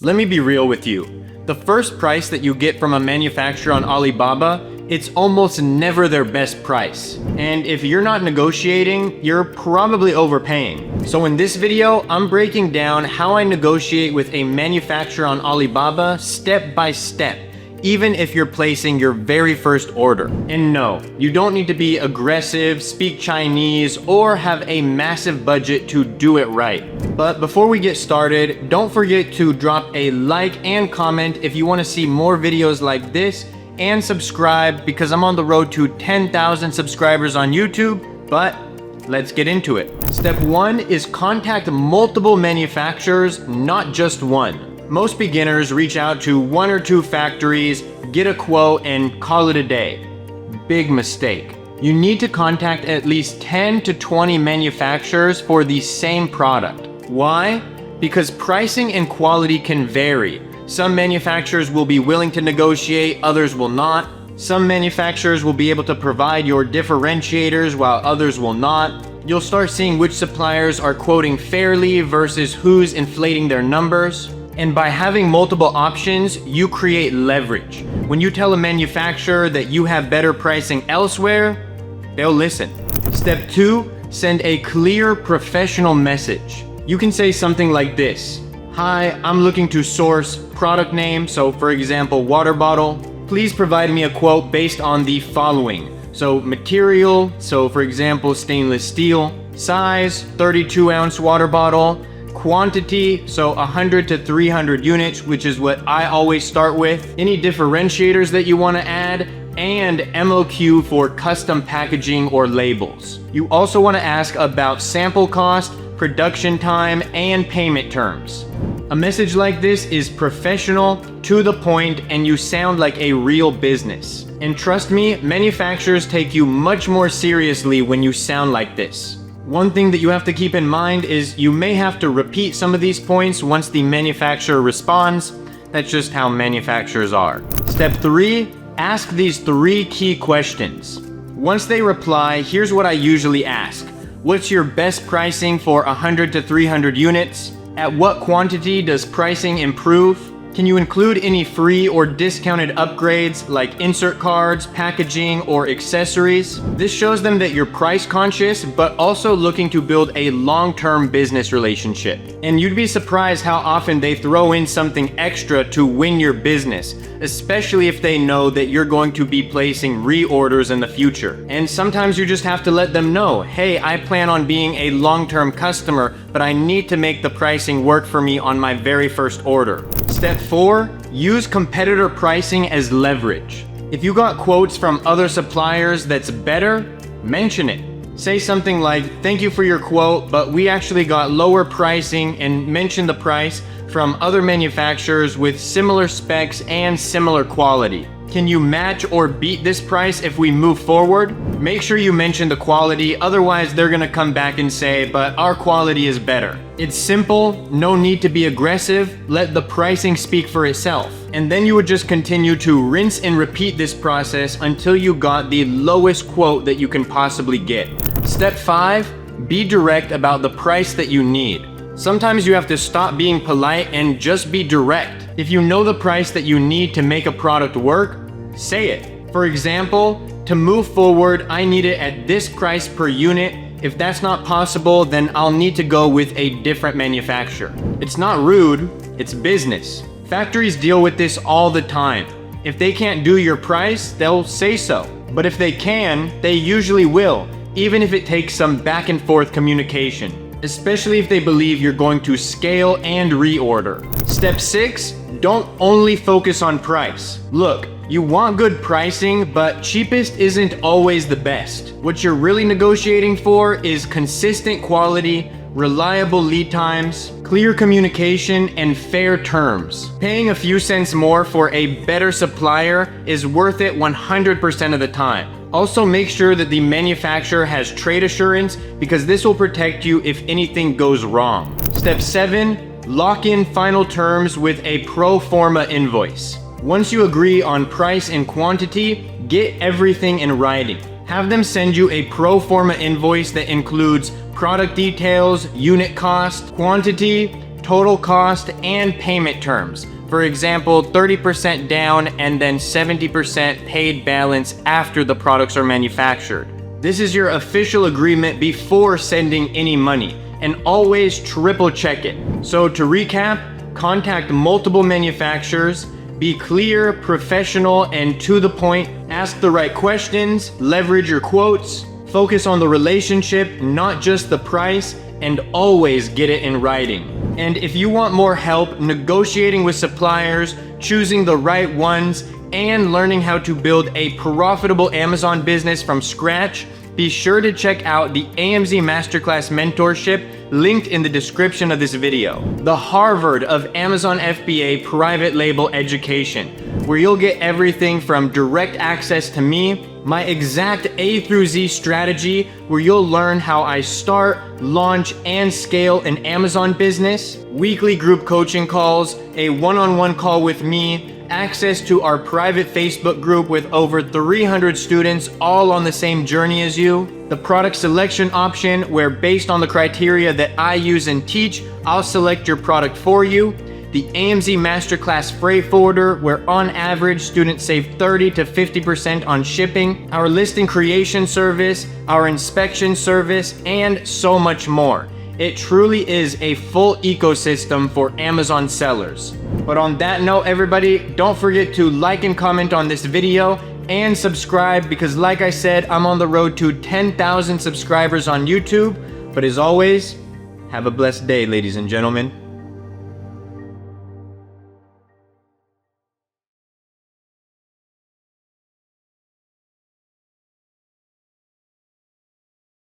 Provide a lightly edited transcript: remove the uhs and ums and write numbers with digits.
Let me be real with you. The first price that you get from a manufacturer on Alibaba, it's almost never their best price. And if you're not negotiating, you're probably overpaying. So in this video, I'm breaking down how I negotiate with a manufacturer on Alibaba step by step, even if you're placing your very first order. And no, you don't need to be aggressive, speak Chinese, or have a massive budget to do it right. But before we get started, don't forget to drop a like and comment if you want to see more videos like this, and subscribe because I'm on the road to 10,000 subscribers on YouTube. But let's get into it. Step 1 is contact multiple manufacturers, not just one. Most beginners reach out to 1 or 2 factories, get a quote, and call it a day. Big mistake. You need to contact at least 10 to 20 manufacturers for the same product. Why? Because pricing and quality can vary. Some manufacturers will be willing to negotiate, others will not. Some manufacturers will be able to provide your differentiators while others will not. You'll start seeing which suppliers are quoting fairly versus who's inflating their numbers. And by having multiple options, you create leverage. When you tell a manufacturer that you have better pricing elsewhere, they'll listen. Step 2, send a clear professional message. You can say something like this. Hi, I'm looking to source product name, so for example, water bottle. Please provide me a quote based on the following. So material, so for example, stainless steel. Size, 32-ounce water bottle. Quantity, so 100 to 300 units, which is what I always start with. Any differentiators that you want to add, and MOQ for custom packaging or labels. You also want to ask about sample cost, production time, and payment terms. A message like this is professional, to the point, and you sound like a real business. And trust me, manufacturers take you much more seriously when you sound like this. One thing that you have to keep in mind is you may have to repeat some of these points once the manufacturer responds. That's just how manufacturers are. Step 3, ask these 3 key questions. Once they reply, here's what I usually ask. What's your best pricing for 100 to 300 units? At what quantity does pricing improve? Can you include any free or discounted upgrades like insert cards, packaging, or accessories? This shows them that you're price conscious, but also looking to build a long-term business relationship. And you'd be surprised how often they throw in something extra to win your business, especially if they know that you're going to be placing reorders in the future. And sometimes you just have to let them know, hey, I plan on being a long-term customer, but I need to make the pricing work for me on my very first order. Step 4, use competitor pricing as leverage. If you got quotes from other suppliers that's better, mention it. Say something like, thank you for your quote, but we actually got lower pricing, and mention the price from other manufacturers with similar specs and similar quality. Can you match or beat this price if we move forward? Make sure you mention the quality, otherwise they're gonna come back and say, but our quality is better. It's simple, no need to be aggressive, let the pricing speak for itself. And then you would just continue to rinse and repeat this process until you got the lowest quote that you can possibly get. Step 5, be direct about the price that you need. Sometimes you have to stop being polite and just be direct. If you know the price that you need to make a product work, say it. For example, to move forward, I need it at this price per unit. If that's not possible, then I'll need to go with a different manufacturer. It's not rude, it's business. Factories deal with this all the time. If they can't do your price, they'll say so. But if they can, they usually will, even if it takes some back and forth communication. Especially if they believe you're going to scale and reorder. Step 6, don't only focus on price. Look, you want good pricing, but cheapest isn't always the best. What you're really negotiating for is consistent quality, reliable lead times, clear communication, and fair terms. Paying a few cents more for a better supplier is worth it 100% of the time. Also, make sure that the manufacturer has trade assurance, because this will protect you if anything goes wrong. Step 7, lock in final terms with a pro forma invoice. Once you agree on price and quantity, get everything in writing. Have them send you a pro forma invoice that includes product details, unit cost, quantity, total cost, and payment terms. For example, 30% down and then 70% paid balance after the products are manufactured. This is your official agreement before sending any money, and always triple check it. So to recap, contact multiple manufacturers, be clear, professional, and to the point, ask the right questions, leverage your quotes, focus on the relationship, not just the price, and always get it in writing. And if you want more help negotiating with suppliers, choosing the right ones, and learning how to build a profitable Amazon business from scratch, be sure to check out the AMZ Masterclass Mentorship linked in the description of this video. The Harvard of Amazon FBA private label education, where you'll get everything from direct access to me, my exact A through Z strategy, where you'll learn how I start, launch, and scale an Amazon business, weekly group coaching calls, a one-on-one call with me, access to our private Facebook group with over 300 students all on the same journey as you, the product selection option where based on the criteria that I use and teach, I'll select your product for you, the AMZ Masterclass Freight Forwarder where on average students save 30 to 50% on shipping, our listing creation service, our inspection service, and so much more. It truly is a full ecosystem for Amazon sellers. But on that note, everybody, don't forget to like and comment on this video and subscribe because like I said, I'm on the road to 10,000 subscribers on YouTube. But as always, have a blessed day, ladies and gentlemen.